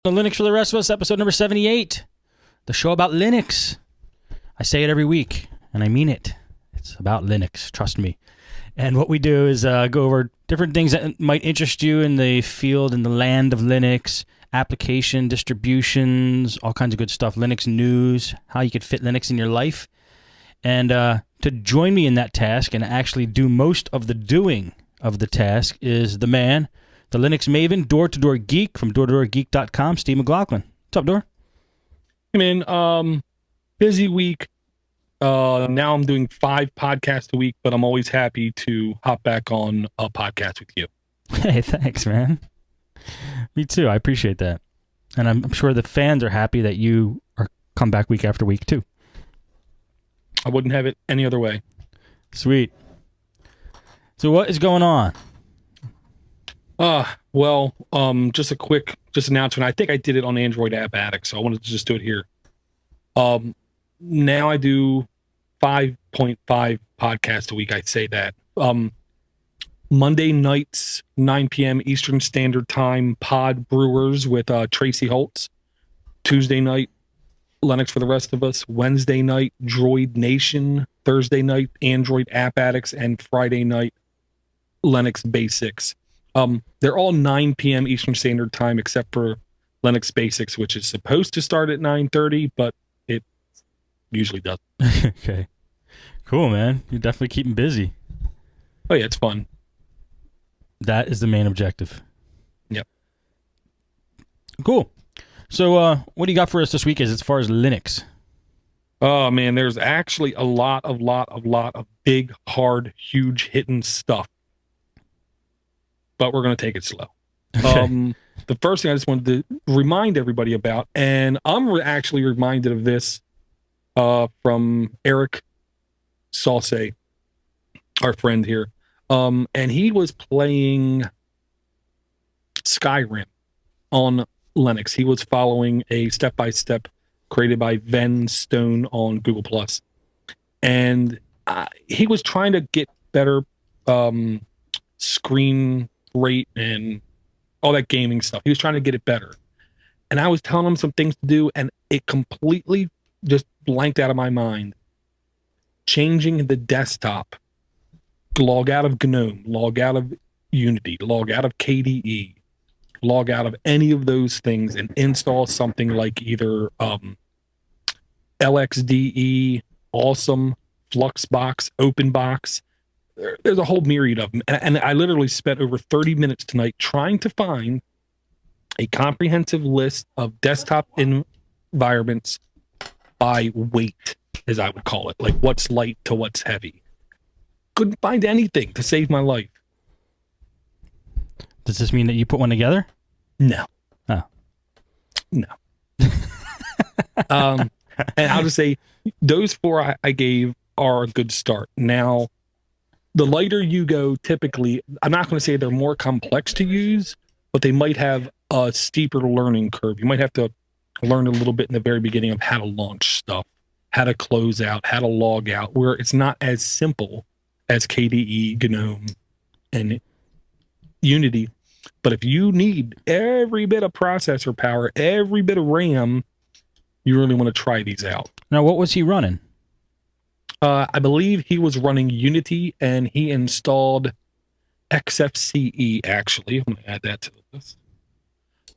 The Linux for the Rest of Us, episode number 78, the show about Linux. I say it every week, and I mean it. It's about Linux, trust me. And what we do is go over different things that might interest you in the field, in the land of Linux, application, distributions, all kinds of good stuff, Linux news, how you could fit Linux in your life. And to join me in that task and actually do most of the doing of the task is the man, the Linux maven, door-to-door geek from doortodoorgeek.com, Steve McLaughlin. What's up, Door? Hey, man. Busy week. Now I'm doing 5 podcasts a week, but I'm always happy to hop back on a podcast with you. Hey, thanks, man. Me too. I appreciate that. And I'm sure the fans are happy that you are come back week after week, too. I wouldn't have it any other way. Sweet. So what is going on? Just a quick announcement. I think I did it on Android App Addict, so I wanted to just do it here. Now I do 5.5 podcasts a week. I say that. Monday nights, 9 p.m. Eastern Standard Time, Pod Brewers with Tracy Holtz. Tuesday night, Linux for the Rest of Us. Wednesday night, Droid Nation. Thursday night, Android App Addicts. And Friday night, Linux Basics. They're all 9 p.m. Eastern Standard Time, except for Linux Basics, which is supposed to start at 9:30, but it usually doesn't. Okay. Cool, man. You're definitely keeping busy. Oh, yeah, it's fun. That is the main objective. Yep. Cool. So, what do you got for us this week as far as Linux? Oh, man, there's actually a lot of big, hard, huge hitting stuff. But we're going to take it slow. Okay. The first thing I just wanted to remind everybody about, and I'm actually reminded of this from Eric Salce, our friend here. And he was playing Skyrim on Linux. He was following a step-by-step created by Ven Stone on Google+. And he was trying to get better screen rate and all that gaming stuff. He was trying to get it better. And I was telling him some things to do, and it completely just blanked out of my mind. Changing the desktop, log out of GNOME, log out of Unity, log out of KDE, log out of any of those things and install something like either LXDE, Awesome, Fluxbox, OpenBox. There's a whole myriad of them. And I literally spent over 30 minutes tonight trying to find a comprehensive list of desktop environments by weight, as I would call it. Like what's light to what's heavy. Couldn't find anything to save my life. Does this mean that you put one together? No. Oh. No. And I'll just say those 4 I gave are a good start. Now, the lighter you go, typically, I'm not going to say they're more complex to use, but they might have a steeper learning curve. You might have to learn a little bit in the very beginning of how to launch stuff, how to close out, how to log out, where it's not as simple as KDE, GNOME, and Unity. But if you need every bit of processor power, every bit of RAM, you really want to try these out. Now, what was he running? I believe he was running Unity, and he installed XFCE, actually. I'm going to add that to the list.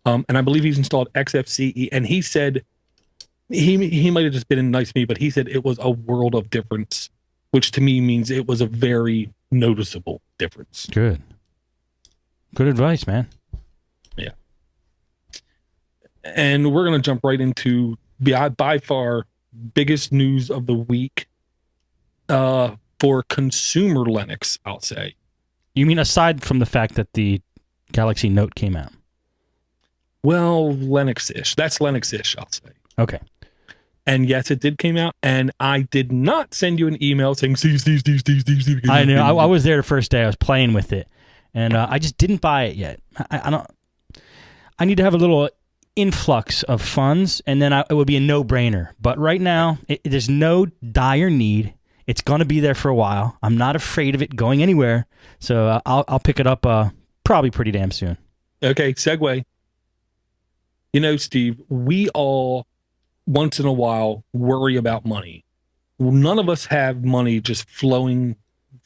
And I believe he's installed XFCE, and he said, he might have just been nice to me, but he said it was a world of difference, which to me means it was a very noticeable difference. Good. Good advice, man. Yeah. And we're going to jump right into by far biggest news of the week for consumer Linux, I'll say. You mean aside from the fact that the Galaxy Note came out? Well, Linux-ish. That's Linux-ish, I'll say. Okay. And yes, it did came out, and I did not send you an email saying, Steve. I know. I was there the first day. I was playing with it, and I just didn't buy it yet. I don't. I need to have a little influx of funds, and then it would be a no-brainer. But right now, there's no dire need. It's going to be there for a while. I'm not afraid of it going anywhere, so I'll pick it up probably pretty damn soon. Okay, segue. You know, Steve, we all once in a while worry about money. None of us have money just flowing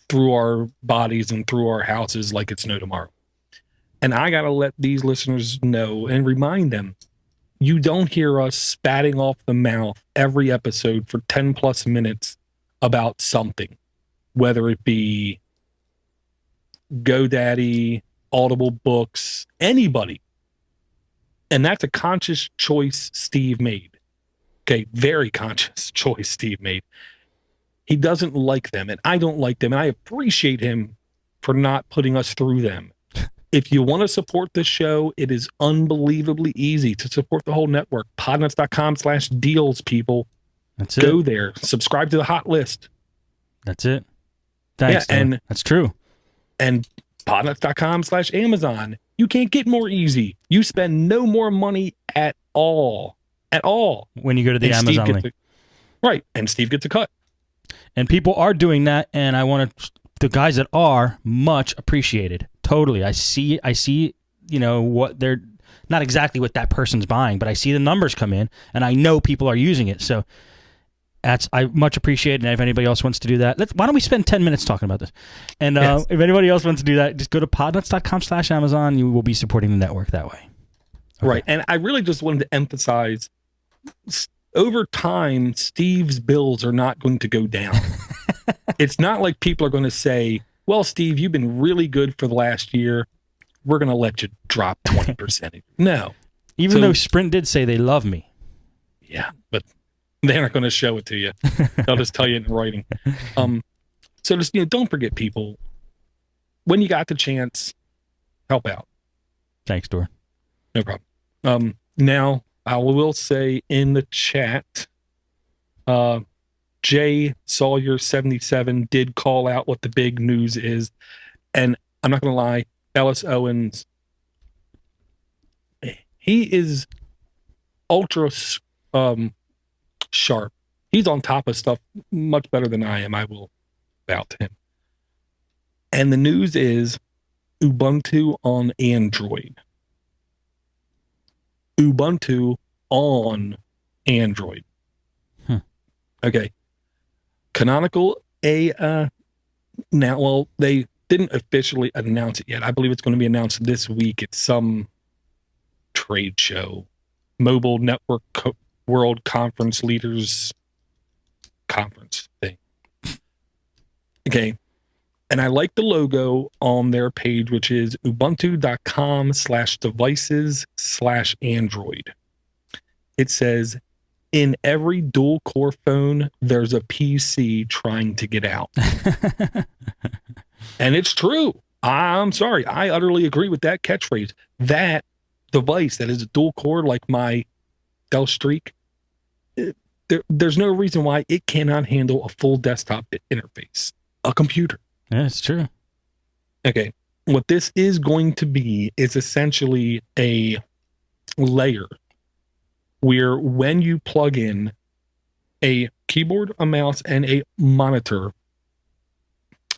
through our bodies and through our houses like it's no tomorrow. And I got to let these listeners know and remind them, you don't hear us spatting off the mouth every episode for 10 plus minutes about something, whether it be GoDaddy, Audible Books, anybody. And that's a conscious choice Steve made. Okay, very conscious choice Steve made. He doesn't like them, and I don't like them, and I appreciate him for not putting us through them. If you want to support this show, it is unbelievably easy to support the whole network. Podnutz.com/deals, people. That's it. Go there. Subscribe to the hot list. That's it. Thanks. Yeah, and that's true. And Podnutz.com/Amazon. You can't get more easy. You spend no more money at all. At all. When you go to the Amazon link. Right. And Steve gets a cut. And people are doing that, and I want to, the guys that are, much appreciated. Totally. I see, you know, what they're, not exactly what that person's buying, but I see the numbers come in, and I know people are using it. So I much appreciate it. And if anybody else wants to do that, why don't we spend 10 minutes talking about this? And yes. If anybody else wants to do that, just go to podnutz.com/Amazon. You will be supporting the network that way. Okay. Right. And I really just wanted to emphasize, over time, Steve's bills are not going to go down. It's not like people are going to say, well, Steve, you've been really good for the last year. We're going to let you drop 20%. No. Even though Sprint did say they love me. Yeah, but they're not going to show it to you. They'll just tell you in writing. So just, don't forget, people, when you got the chance, help out. Thanks, Dor. No problem. Now, I will say in the chat, Jay Sawyer77 did call out what the big news is. And I'm not going to lie, Ellis Owens, he is ultra sharp. He's on top of stuff much better than I am. I will bow to him. And the news is Ubuntu on Android. Ubuntu on Android. Okay. Canonical now, well, they didn't officially announce it yet. I believe it's going to be announced this week at some trade show, Mobile Network World Conference Leaders Conference thing. Okay. And I like the logo on their page, which is ubuntu.com/devices/Android. It says, in every dual core phone, there's a PC trying to get out. And it's true. I'm sorry. I utterly agree with that catchphrase. That device that is a dual core, like my Dell Streak, there's no reason why it cannot handle a full desktop interface, a computer. Yeah, it's true. Okay. What this is going to be is essentially a layer where when you plug in a keyboard, a mouse, and a monitor,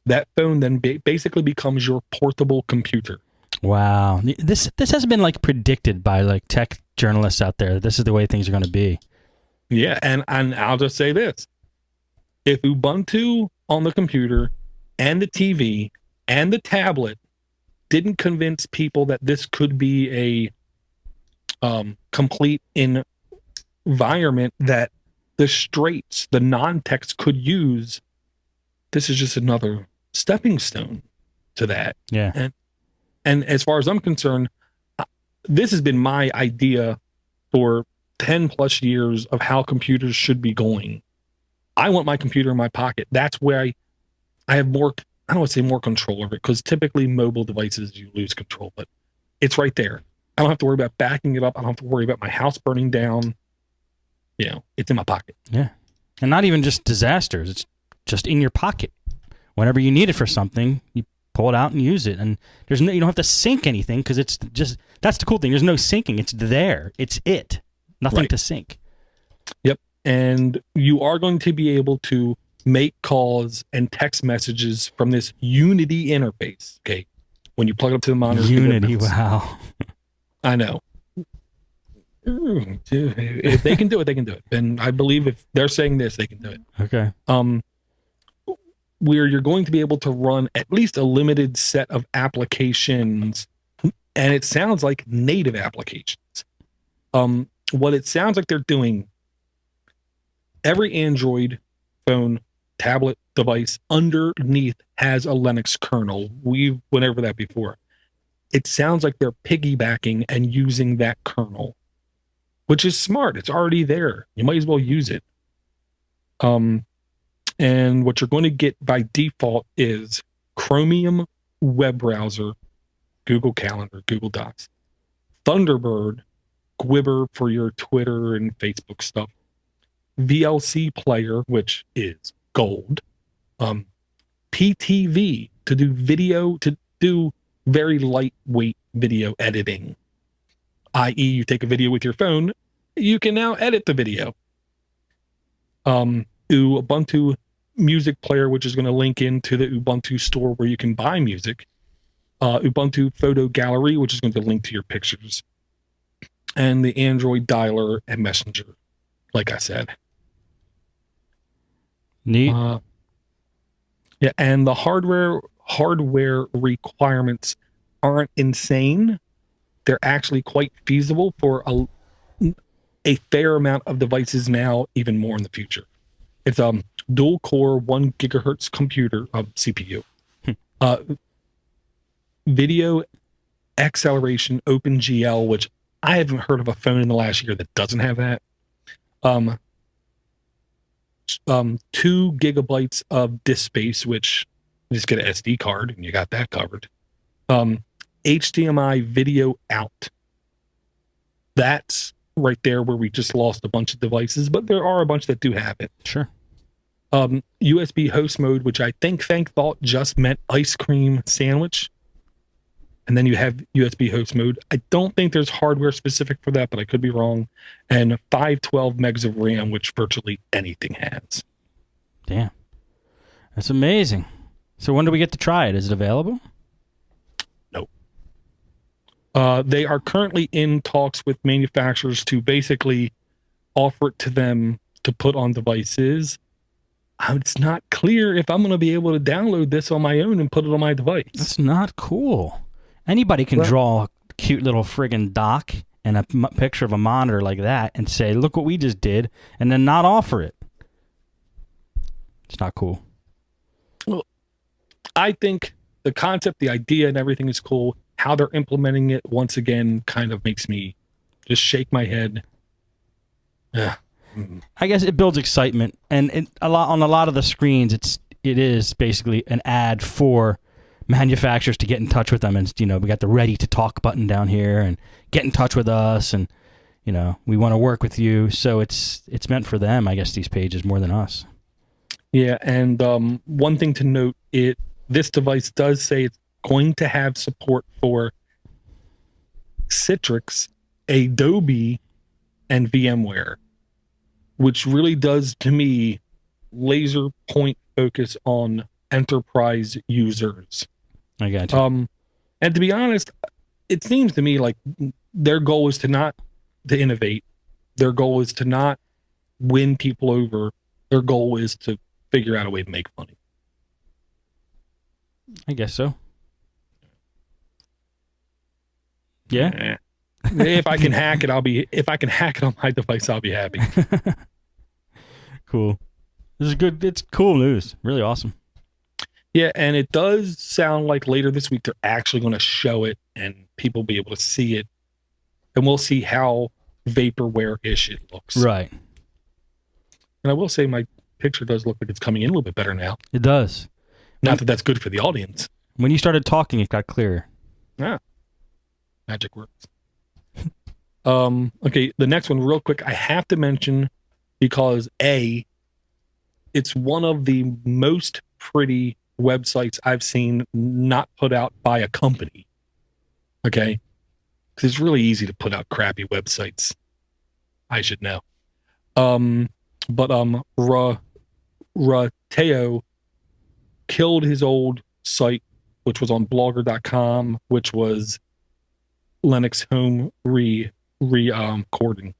that phone then basically becomes your portable computer. Wow. This has been like predicted by like tech journalists out there. This is the way things are going to be. Yeah. And I'll just say this. If Ubuntu on the computer and the TV and the tablet didn't convince people that this could be a complete environment that the straights, the non-techs could use, this is just another stepping stone to that. Yeah. And as far as I'm concerned, this has been my idea for 10 plus years of how computers should be going. I want my computer in my pocket. That's where I have more, I don't want to say more control over it, because typically mobile devices, you lose control, but it's right there. I don't have to worry about backing it up. I don't have to worry about my house burning down. It's in my pocket. Yeah. And not even just disasters. It's just in your pocket. Whenever you need it for something, you pull it out and use it. And you don't have to sync anything, because it's just, that's the cool thing. There's no syncing. It's there. It's it. Nothing to sync. Yep. And you are going to be able to make calls and text messages from this Unity interface. Okay. When you plug it up to the monitor. Unity. Wow. I know. If they can do it, they can do it. And I believe if they're saying this, they can do it. Okay. Where you're going to be able to run at least a limited set of applications, and it sounds like native applications. What it sounds like they're doing, every Android phone, tablet device underneath has a Linux kernel. We've went over that before. It sounds like they're piggybacking and using that kernel, which is smart. It's already there. You might as well use it. And what you're going to get by default is Chromium web browser, Google Calendar, Google Docs, Thunderbird, Gwibber for your Twitter and Facebook stuff, VLC player, which is gold, PTV to do video, to do very lightweight video editing, i.e. you take a video with your phone, you can now edit the video. Ubuntu music player, which is going to link into the Ubuntu store where you can buy music, Ubuntu photo gallery, which is going to link to your pictures, and the Android dialer and messenger, like I said. Neat. Yeah, and the hardware requirements aren't insane. They're actually quite feasible for a fair amount of devices now, even more in the future. It's dual core 1 gigahertz computer CPU, video acceleration OpenGL, which I haven't heard of a phone in the last year that doesn't have that. 2 gigabytes of disk space, which you just get an SD card and you got that covered. HDMI video out. That's right there where we just lost a bunch of devices, but there are a bunch that do have it. Sure. USB host mode, which I think Thank thought just meant ice cream sandwich. And then you have USB host mode. I don't think there's hardware specific for that, but I could be wrong. And 512 megs of RAM, which virtually anything has. Damn. That's amazing. So when do we get to try it? Is it available? No. They are currently in talks with manufacturers to basically offer it to them to put on devices. It's not clear if I'm going to be able to download this on my own and put it on my device. That's not cool. Anybody can draw a cute little friggin' dock and a picture of a monitor like that and say, look what we just did, and then not offer it. It's not cool. Well, I think the concept, the idea, and everything is cool. How they're implementing it, once again, kind of makes me just shake my head. Yeah. I guess it builds excitement, and on a lot of the screens, it is basically an ad for manufacturers to get in touch with them, and we got the ready to talk button down here, and get in touch with us, and we want to work with you. So it's meant for them, I guess, these pages more than us. Yeah, and one thing to note, this device does say it's going to have support for Citrix, Adobe, and VMware, which really does, to me, laser point focus on enterprise users. I got you. And to be honest, it seems to me like their goal is to innovate. Their goal is to not win people over. Their goal is to figure out a way to make money. I guess so. Yeah. If I can hack it, if I can hack it on my device, I'll be happy. Cool. This is good. It's cool news. Really awesome. Yeah, and it does sound like later this week they're actually going to show it and people will be able to see it. And we'll see how vaporware-ish it looks. Right. And I will say my picture does look like it's coming in a little bit better now. It does. Not that that's good for the audience. When you started talking, it got clearer. Yeah. Magic works. Okay, the next one real quick. I have to mention because it's one of the most pretty websites I've seen not put out by a company. Okay? Because it's really easy to put out crappy websites. I should know. But Rateo killed his old site, which was on blogger.com, which was Linux Home recording.